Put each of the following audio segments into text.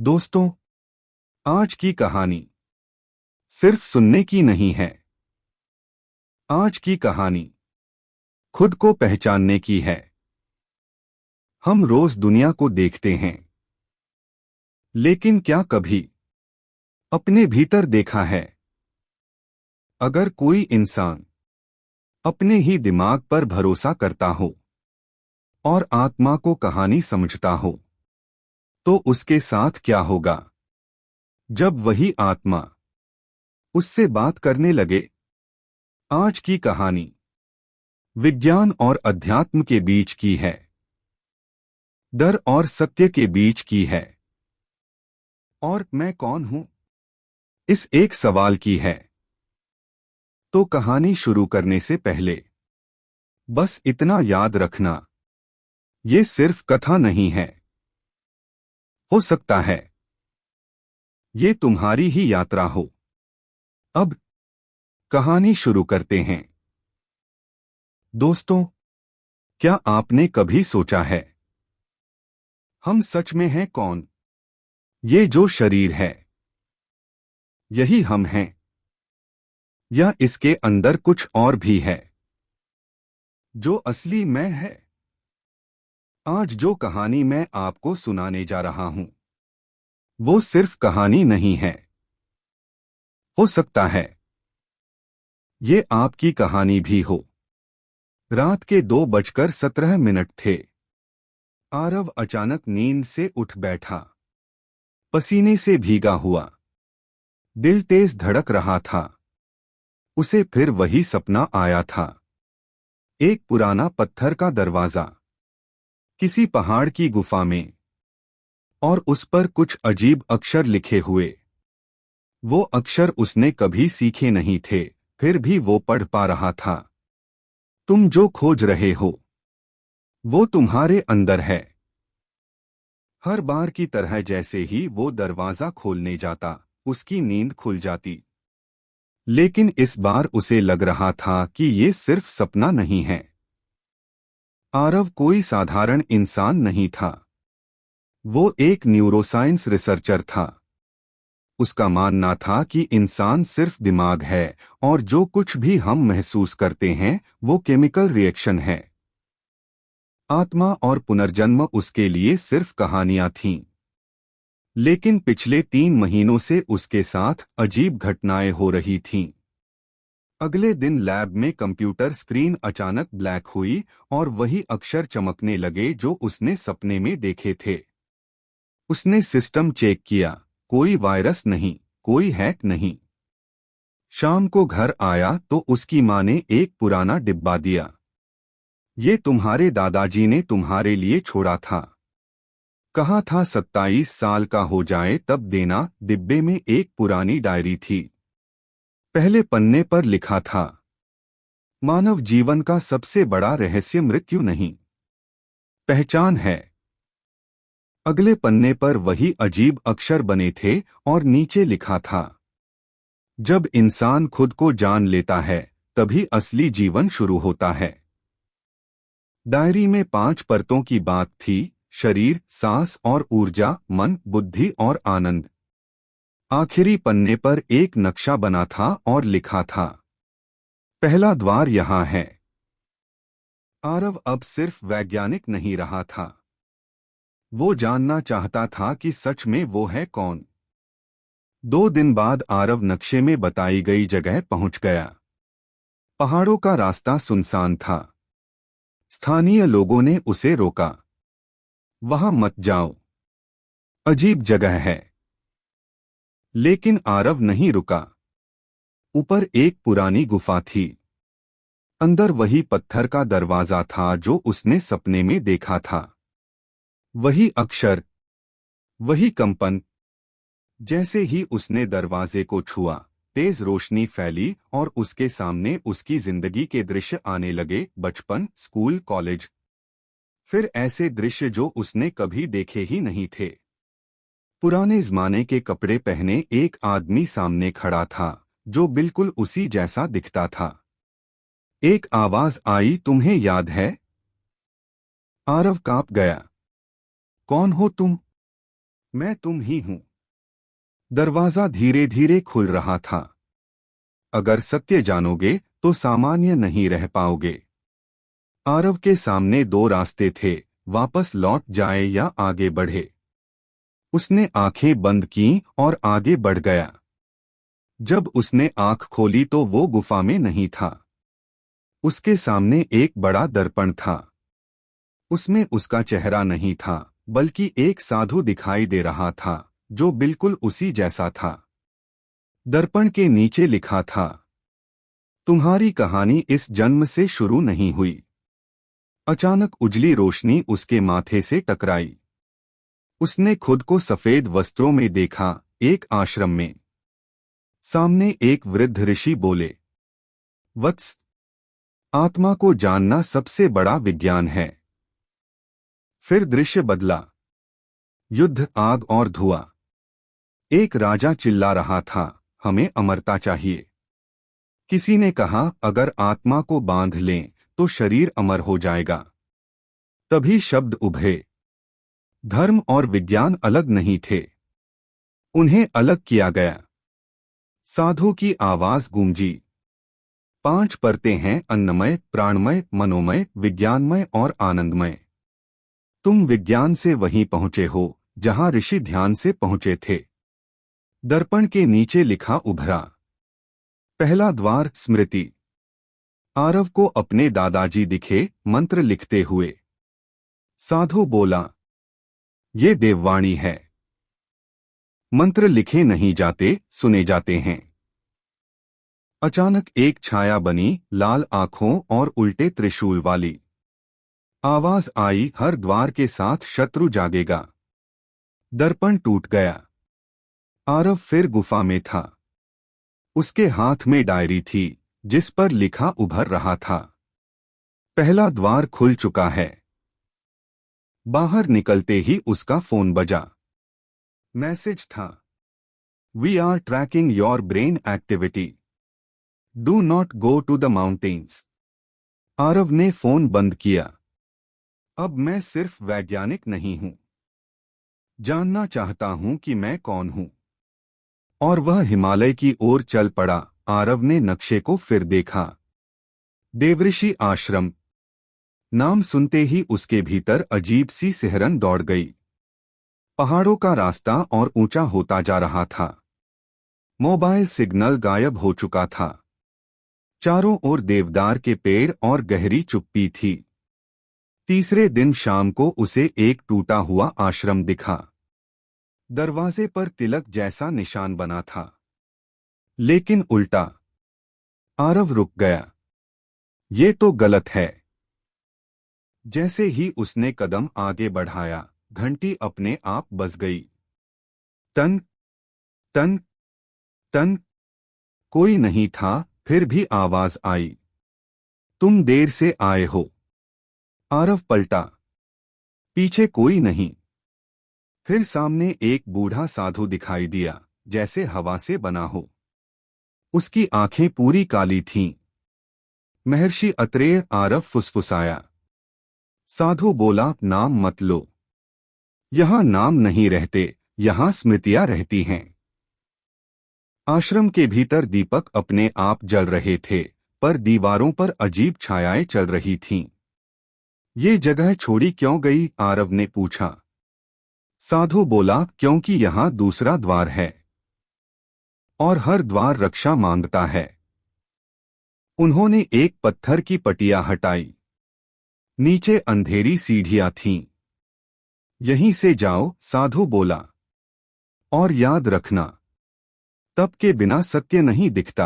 दोस्तों, आज की कहानी सिर्फ सुनने की नहीं है। आज की कहानी खुद को पहचानने की है। हम रोज दुनिया को देखते हैं, लेकिन क्या कभी अपने भीतर देखा है? अगर कोई इंसान अपने ही दिमाग पर भरोसा करता हो और आत्मा को कहानी समझता हो, तो उसके साथ क्या होगा जब वही आत्मा उससे बात करने लगे? आज की कहानी विज्ञान और अध्यात्म के बीच की है, डर और सत्य के बीच की है। और मैं कौन हूं, इस एक सवाल की है। तो कहानी शुरू करने से पहले बस इतना याद रखना, ये सिर्फ कथा नहीं है। हो सकता है ये तुम्हारी ही यात्रा हो। अब कहानी शुरू करते हैं। दोस्तों, क्या आपने कभी सोचा है, हम सच में हैं कौन? ये जो शरीर है, यही हम हैं, या इसके अंदर कुछ और भी है जो असली मैं है? आज जो कहानी मैं आपको सुनाने जा रहा हूं, वो सिर्फ कहानी नहीं है। हो सकता है ये आपकी कहानी भी हो। रात के 2:17 थे। आरव अचानक नींद से उठ बैठा, पसीने से भीगा हुआ, दिल तेज धड़क रहा था। उसे फिर वही सपना आया था, एक पुराना पत्थर का दरवाजा किसी पहाड़ की गुफा में, और उस पर कुछ अजीब अक्षर लिखे हुए। वो अक्षर उसने कभी सीखे नहीं थे, फिर भी वो पढ़ पा रहा था। तुम जो खोज रहे हो, वो तुम्हारे अंदर है। हर बार की तरह जैसे ही वो दरवाजा खोलने जाता, उसकी नींद खुल जाती। लेकिन इस बार उसे लग रहा था कि ये सिर्फ सपना नहीं है। आरव कोई साधारण इंसान नहीं था। वो एक न्यूरोसाइंस रिसर्चर था। उसका मानना था कि इंसान सिर्फ दिमाग है, और जो कुछ भी हम महसूस करते हैं वो केमिकल रिएक्शन है। आत्मा और पुनर्जन्म उसके लिए सिर्फ कहानियां थीं। लेकिन पिछले 3 महीनों से उसके साथ अजीब घटनाएं हो रही थीं। अगले दिन लैब में कंप्यूटर स्क्रीन अचानक ब्लैक हुई और वही अक्षर चमकने लगे जो उसने सपने में देखे थे। उसने सिस्टम चेक किया, कोई वायरस नहीं, कोई हैक नहीं। शाम को घर आया तो उसकी माँ ने एक पुराना डिब्बा दिया। ये तुम्हारे दादाजी ने तुम्हारे लिए छोड़ा था। कहा था 27 साल का हो जाए तब देना। डिब्बे में एक पुरानी डायरी थी। पहले पन्ने पर लिखा था, मानव जीवन का सबसे बड़ा रहस्य मृत्यु नहीं, पहचान है। अगले पन्ने पर वही अजीब अक्षर बने थे और नीचे लिखा था, जब इंसान खुद को जान लेता है तभी असली जीवन शुरू होता है। डायरी में 5 परतों की बात थी, शरीर, सांस और ऊर्जा, मन, बुद्धि और आनंद। आखिरी पन्ने पर एक नक्शा बना था और लिखा था, पहला द्वार यहाँ है। आरव अब सिर्फ वैज्ञानिक नहीं रहा था। वो जानना चाहता था कि सच में वो है कौन। 2 दिन बाद आरव नक्शे में बताई गई जगह पहुंच गया। पहाड़ों का रास्ता सुनसान था। स्थानीय लोगों ने उसे रोका, वहां मत जाओ, अजीब जगह है। लेकिन आरव नहीं रुका। ऊपर एक पुरानी गुफा थी। अंदर वही पत्थर का दरवाजा था जो उसने सपने में देखा था। वही अक्षर, वही कंपन। जैसे ही उसने दरवाजे को छुआ, तेज रोशनी फैली और उसके सामने उसकी जिंदगी के दृश्य आने लगे। बचपन, स्कूल, कॉलेज। फिर ऐसे दृश्य जो उसने कभी देखे ही नहीं थे। पुराने जमाने के कपड़े पहने एक आदमी सामने खड़ा था, जो बिल्कुल उसी जैसा दिखता था। एक आवाज आई, तुम्हें याद है? आरव कांप गया। कौन हो तुम? मैं तुम ही हूं। दरवाजा धीरे धीरे खुल रहा था। अगर सत्य जानोगे तो सामान्य नहीं रह पाओगे। आरव के सामने दो रास्ते थे, वापस लौट जाए या आगे बढ़े। उसने आंखें बंद की और आगे बढ़ गया। जब उसने आंख खोली तो वो गुफा में नहीं था। उसके सामने एक बड़ा दर्पण था। उसमें उसका चेहरा नहीं था, बल्कि एक साधु दिखाई दे रहा था, जो बिल्कुल उसी जैसा था। दर्पण के नीचे लिखा था, तुम्हारी कहानी इस जन्म से शुरू नहीं हुई। अचानक उजली रोशनी उसके माथे से टकराई। उसने खुद को सफेद वस्त्रों में देखा, एक आश्रम में। सामने एक वृद्ध ऋषि बोले, वत्स, आत्मा को जानना सबसे बड़ा विज्ञान है। फिर दृश्य बदला। युद्ध, आग और धुआं। एक राजा चिल्ला रहा था, हमें अमरता चाहिए। किसी ने कहा, अगर आत्मा को बांध लें तो शरीर अमर हो जाएगा। तभी शब्द उभरे। धर्म और विज्ञान अलग नहीं थे, उन्हें अलग किया गया। साधु की आवाज गूंजी, 5 परतें हैं, अन्नमय, प्राणमय, मनोमय, विज्ञानमय और आनंदमय। तुम विज्ञान से वहीं पहुंचे हो जहां ऋषि ध्यान से पहुंचे थे। दर्पण के नीचे लिखा उभरा, पहला द्वार स्मृति। आरव को अपने दादाजी दिखे, मंत्र लिखते हुए। साधु बोला, ये देववाणी है। मंत्र लिखे नहीं जाते, सुने जाते हैं। अचानक एक छाया बनी, लाल आंखों और उल्टे त्रिशूल वाली। आवाज आई, हर द्वार के साथ शत्रु जागेगा। दर्पण टूट गया। आरव फिर गुफा में था। उसके हाथ में डायरी थी, जिस पर लिखा उभर रहा था, पहला द्वार खुल चुका है। बाहर निकलते ही उसका फोन बजा। मैसेज था, we are tracking your brain activity, do not go to the mountains. Aarav ने फोन बंद किया। अब मैं सिर्फ वैज्ञानिक नहीं हूं, जानना चाहता हूं कि मैं कौन हूं। और वह हिमालय की ओर चल पड़ा। आरव ने नक्शे को फिर देखा। देवऋषि आश्रम। नाम सुनते ही उसके भीतर अजीब सी सिहरन दौड़ गई। पहाड़ों का रास्ता और ऊंचा होता जा रहा था। मोबाइल सिग्नल गायब हो चुका था। चारों ओर देवदार के पेड़ और गहरी चुप्पी थी। तीसरे दिन शाम को उसे एक टूटा हुआ आश्रम दिखा। दरवाजे पर तिलक जैसा निशान बना था, लेकिन उल्टा। आरव रुक गया। ये तो गलत है। जैसे ही उसने कदम आगे बढ़ाया, घंटी अपने आप बज गई। टन टन टन। कोई नहीं था, फिर भी आवाज आई, तुम देर से आए हो। आरव पलटा। पीछे कोई नहीं। फिर सामने एक बूढ़ा साधु दिखाई दिया, जैसे हवा से बना हो। उसकी आंखें पूरी काली थीं। महर्षि अत्रेय। आरव फुसफुसाया। साधु बोला, नाम मत लो। यहां नाम नहीं रहते, यहां स्मृतियां रहती हैं। आश्रम के भीतर दीपक अपने आप जल रहे थे, पर दीवारों पर अजीब छायाएं चल रही थीं। ये जगह छोड़ी क्यों गई? आरव ने पूछा। साधु बोला, क्योंकि यहां दूसरा द्वार है, और हर द्वार रक्षा मांगता है। उन्होंने एक पत्थर की पटिया हटाई। नीचे अंधेरी सीढ़ियां थीं। यहीं से जाओ, साधु बोला। और याद रखना, तप के बिना सत्य नहीं दिखता।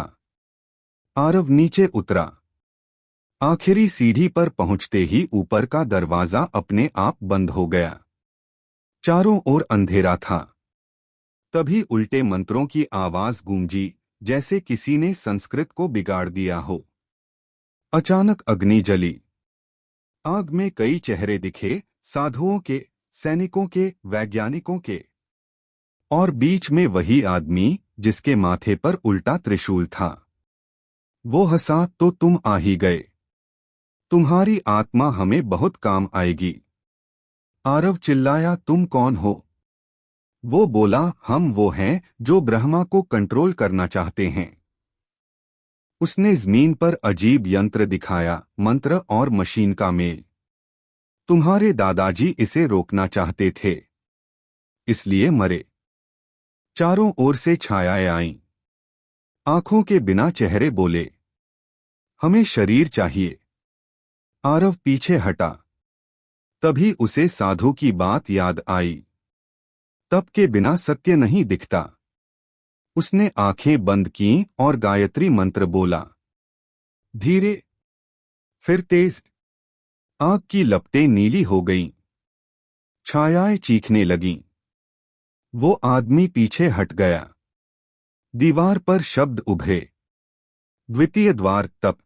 आरव नीचे उतरा। आखिरी सीढ़ी पर पहुंचते ही ऊपर का दरवाजा अपने आप बंद हो गया। चारों ओर अंधेरा था। तभी उल्टे मंत्रों की आवाज गूंजी, जैसे किसी ने संस्कृत को बिगाड़ दिया हो। अचानक अग्नि जली। आग में कई चेहरे दिखे, साधुओं के, सैनिकों के, वैज्ञानिकों के। और बीच में वही आदमी जिसके माथे पर उल्टा त्रिशूल था। वो हंसा, तो तुम आ ही गए। तुम्हारी आत्मा हमें बहुत काम आएगी। आरव चिल्लाया, तुम कौन हो? वो बोला, हम वो हैं जो ब्रह्मा को कंट्रोल करना चाहते हैं। उसने जमीन पर अजीब यंत्र दिखाया, मंत्र और मशीन का मेल। तुम्हारे दादाजी इसे रोकना चाहते थे, इसलिए मरे। चारों ओर से छायाएं आईं। आंखों के बिना चेहरे बोले, हमें शरीर चाहिए। आरव पीछे हटा। तभी उसे साधु की बात याद आई। तप के बिना सत्य नहीं दिखता। उसने आंखें बंद कीं और गायत्री मंत्र बोला। धीरे, फिर तेज। आग की लपटें नीली हो गईं। छायाएं चीखने लगीं। वो आदमी पीछे हट गया। दीवार पर शब्द उभरे। द्वितीय द्वार तप।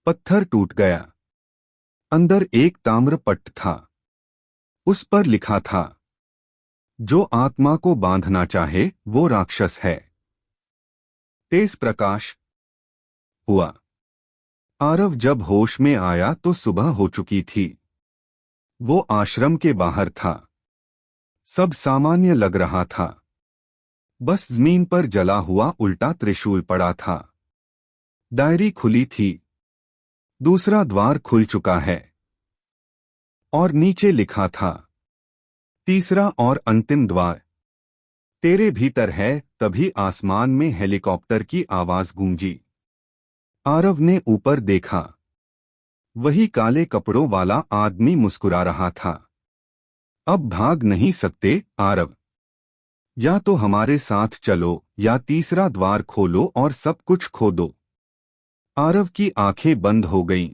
पत्थर टूट गया। अंदर एक ताम्र पट्ट था। उस पर लिखा था, जो आत्मा को बांधना चाहे वो राक्षस है। तेज प्रकाश हुआ। आरव जब होश में आया तो सुबह हो चुकी थी। वो आश्रम के बाहर था। सब सामान्य लग रहा था। बस जमीन पर जला हुआ उल्टा त्रिशूल पड़ा था। डायरी खुली थी। दूसरा द्वार खुल चुका है। और नीचे लिखा था, तीसरा और अंतिम द्वार तेरे भीतर है। तभी आसमान में हेलीकॉप्टर की आवाज गूंजी। आरव ने ऊपर देखा। वही काले कपड़ों वाला आदमी मुस्कुरा रहा था। अब भाग नहीं सकते आरव। या तो हमारे साथ चलो या तीसरा द्वार खोलो और सब कुछ खो दो। आरव की आंखें बंद हो गईं।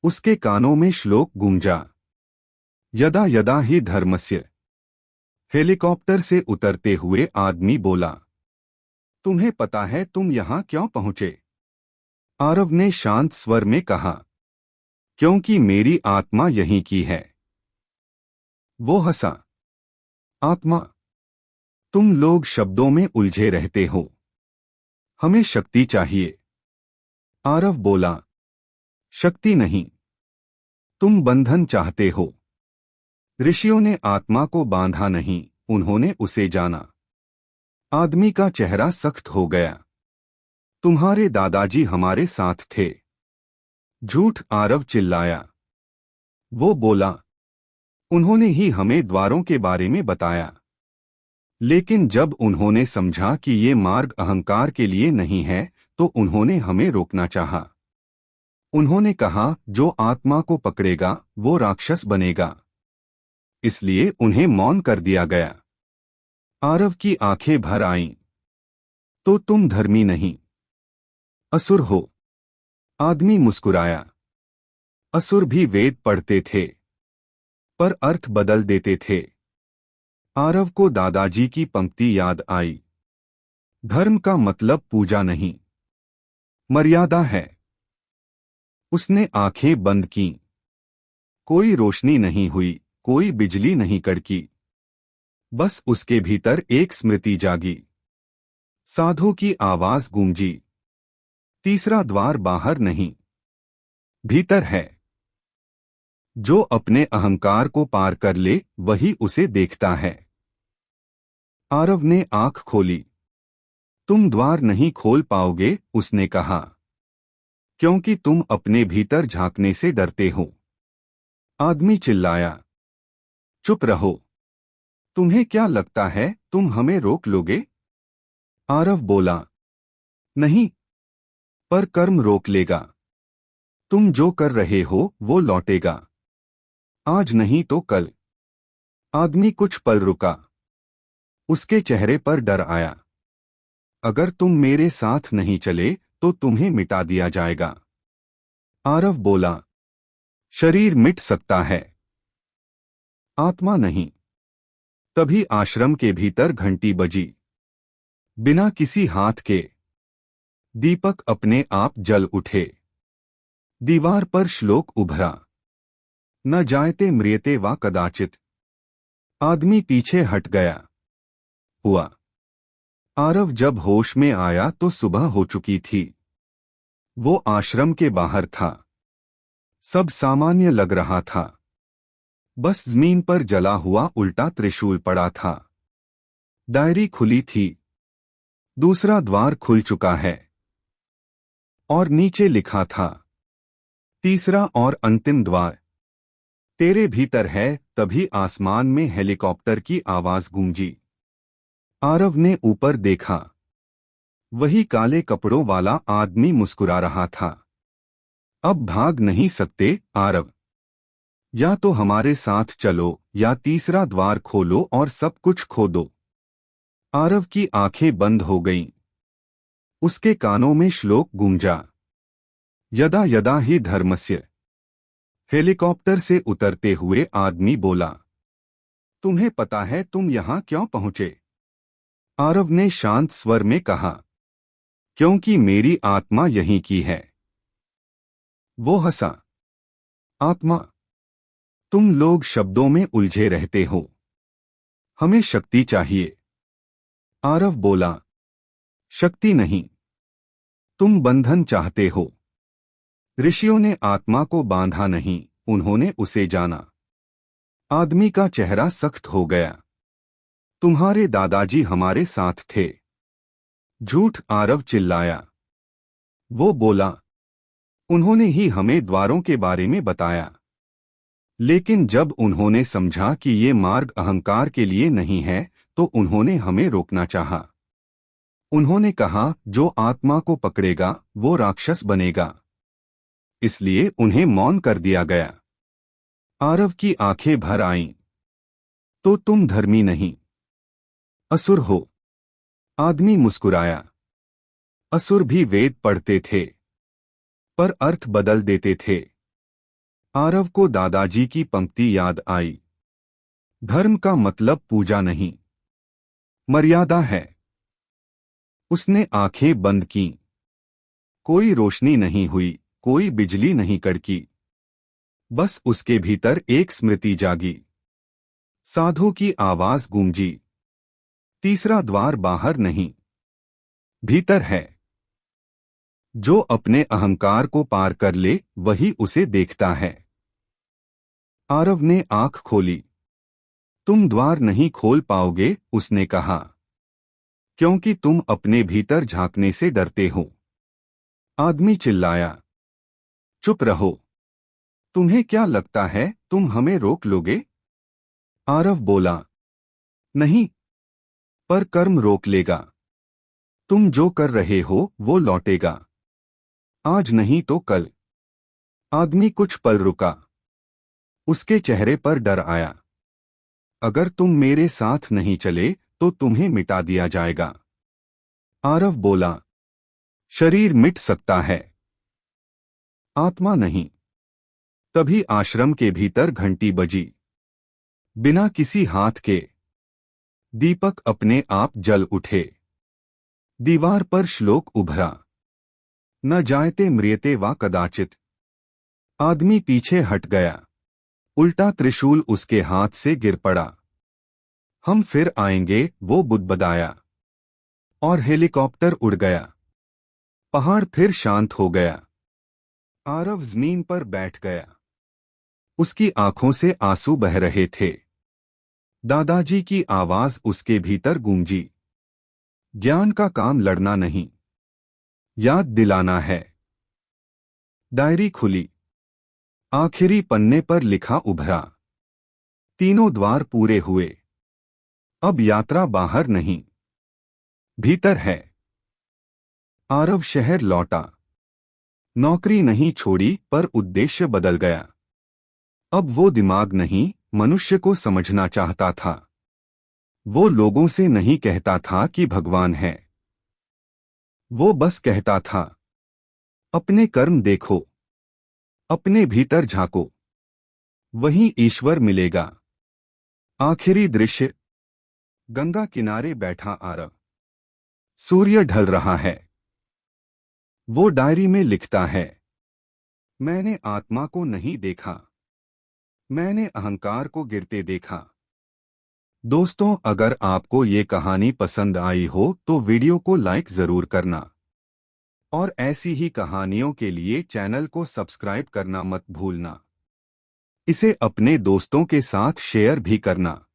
उसके कानों में श्लोक गूंजा। यदा यदा हि धर्मस्य। हेलीकॉप्टर से उतरते हुए आदमी बोला, तुम्हें पता है तुम यहां क्यों पहुंचे? आरव ने शांत स्वर में कहा, क्योंकि मेरी आत्मा यहीं की है। वो हंसा। आत्मा? तुम लोग शब्दों में उलझे रहते हो। हमें शक्ति चाहिए। आरव बोला, शक्ति नहीं, तुम बंधन चाहते हो। ऋषियों ने आत्मा को बांधा नहीं, उन्होंने उसे जाना। आदमी का चेहरा सख्त हो गया। तुम्हारे दादाजी हमारे साथ थे। झूठ, आरव चिल्लाया। वो बोला, उन्होंने ही हमें द्वारों के बारे में बताया। लेकिन जब उन्होंने समझा कि ये मार्ग अहंकार के लिए नहीं है, तो उन्होंने हमें रोकना चाहा। उन्होंने कहा, जो आत्मा को पकड़ेगा वो राक्षस बनेगा। इसलिए उन्हें मौन कर दिया गया। आरव की आंखें भर आईं। तो तुम धर्मी नहीं, असुर हो। आदमी मुस्कुराया। असुर भी वेद पढ़ते थे, पर अर्थ बदल देते थे। आरव को दादाजी की पंक्ति याद आई। धर्म का मतलब पूजा नहीं, मर्यादा है। उसने आंखें बंद कीं। कोई रोशनी नहीं हुई, कोई बिजली नहीं कड़की। बस उसके भीतर एक स्मृति जागी। साधु की आवाज गूंजी। तीसरा द्वार बाहर नहीं, भीतर है। जो अपने अहंकार को पार कर ले वही उसे देखता है। आरव ने आंख खोली। तुम द्वार नहीं खोल पाओगे, उसने कहा, क्योंकि तुम अपने भीतर झांकने से डरते हो। आदमी चिल्लाया, चुप रहो। तुम्हें क्या लगता है तुम हमें रोक लोगे? आरव बोला, नहीं, पर कर्म रोक लेगा। तुम जो कर रहे हो वो लौटेगा। आज नहीं तो कल। आदमी कुछ पल रुका। उसके चेहरे पर डर आया। अगर तुम मेरे साथ नहीं चले तो तुम्हें मिटा दिया जाएगा। आरव बोला, शरीर मिट सकता है, आत्मा नहीं। तभी आश्रम के भीतर घंटी बजी। बिना किसी हाथ के दीपक अपने आप जल उठे। दीवार पर श्लोक उभरा, न जायते म्रियते वा कदाचित। आदमी पीछे हट गया। हुआ। आरव जब होश में आया तो सुबह हो चुकी थी। वो आश्रम के बाहर था। सब सामान्य लग रहा था। बस जमीन पर जला हुआ उल्टा त्रिशूल पड़ा था। डायरी खुली थी। दूसरा द्वार खुल चुका है और नीचे लिखा था, तीसरा और अंतिम द्वार तेरे भीतर है। तभी आसमान में हेलीकॉप्टर की आवाज गूंजी। आरव ने ऊपर देखा। वही काले कपड़ों वाला आदमी मुस्कुरा रहा था। अब भाग नहीं सकते आरव। या तो हमारे साथ चलो या तीसरा द्वार खोलो और सब कुछ खो दो। आरव की आंखें बंद हो गईं। उसके कानों में श्लोक गूंजा, यदा यदा ही धर्मस्य। हेलीकॉप्टर से उतरते हुए आदमी बोला, तुम्हें पता है तुम यहां क्यों पहुंचे? आरव ने शांत स्वर में कहा, क्योंकि मेरी आत्मा यहीं की है। वो हंसा, आत्मा? तुम लोग शब्दों में उलझे रहते हो। हमें शक्ति चाहिए। आरव बोला, शक्ति नहीं, तुम बंधन चाहते हो। ऋषियों ने आत्मा को बांधा नहीं, उन्होंने उसे जाना। आदमी का चेहरा सख्त हो गया। तुम्हारे दादाजी हमारे साथ थे। झूठ, आरव चिल्लाया। वो बोला, उन्होंने ही हमें द्वारों के बारे में बताया। लेकिन जब उन्होंने समझा कि ये मार्ग अहंकार के लिए नहीं है, तो उन्होंने हमें रोकना चाहा। उन्होंने कहा, जो आत्मा को पकड़ेगा वो राक्षस बनेगा। इसलिए उन्हें मौन कर दिया गया। आरव की आंखें भर आईं। तो तुम धर्मी नहीं, असुर हो। आदमी मुस्कुराया। असुर भी वेद पढ़ते थे, पर अर्थ बदल देते थे। आरव को दादाजी की पंक्ति याद आई, धर्म का मतलब पूजा नहीं, मर्यादा है। उसने आंखें बंद कीं। कोई रोशनी नहीं हुई, कोई बिजली नहीं कड़की। बस उसके भीतर एक स्मृति जागी। साधु की आवाज गूंजी, तीसरा द्वार बाहर नहीं, भीतर है। जो अपने अहंकार को पार कर ले वही उसे देखता है। आरव ने आंख खोली। तुम द्वार नहीं खोल पाओगे, उसने कहा, क्योंकि तुम अपने भीतर झांकने से डरते हो। आदमी चिल्लाया, चुप रहो। तुम्हें क्या लगता है तुम हमें रोक लोगे? आरव बोला, नहीं, पर कर्म रोक लेगा। तुम जो कर रहे हो वो लौटेगा, आज नहीं तो कल। आदमी कुछ पल रुका। उसके चेहरे पर डर आया। अगर तुम मेरे साथ नहीं चले तो तुम्हें मिटा दिया जाएगा। आरव बोला, शरीर मिट सकता है, आत्मा नहीं। तभी आश्रम के भीतर घंटी बजी। बिना किसी हाथ के दीपक अपने आप जल उठे। दीवार पर श्लोक उभरा, न जायते म्रियते वा कदाचित। आदमी पीछे हट गया। उल्टा त्रिशूल उसके हाथ से गिर पड़ा। हम फिर आएंगे, वो बुदबुदाया। और हेलीकॉप्टर उड़ गया। पहाड़ फिर शांत हो गया। आरव जमीन पर बैठ गया। उसकी आंखों से आंसू बह रहे थे। दादाजी की आवाज उसके भीतर गूंजी, ज्ञान का काम लड़ना नहीं, याद दिलाना है। डायरी खुली। आखिरी पन्ने पर लिखा उभरा, तीनों द्वार पूरे हुए। अब यात्रा बाहर नहीं, भीतर है। आरव शहर लौटा। नौकरी नहीं छोड़ी, पर उद्देश्य बदल गया। अब वो दिमाग नहीं, मनुष्य को समझना चाहता था। वो लोगों से नहीं कहता था कि भगवान है। वो बस कहता था, अपने कर्म देखो, अपने भीतर झांको, वहीं ईश्वर मिलेगा। आखिरी दृश्य, गंगा किनारे बैठा आरव। सूर्य ढल रहा है। वो डायरी में लिखता है, मैंने आत्मा को नहीं देखा, मैंने अहंकार को गिरते देखा। दोस्तों, अगर आपको ये कहानी पसंद आई हो तो वीडियो को लाइक जरूर करना और ऐसी ही कहानियों के लिए चैनल को सब्सक्राइब करना मत भूलना। इसे अपने दोस्तों के साथ शेयर भी करना।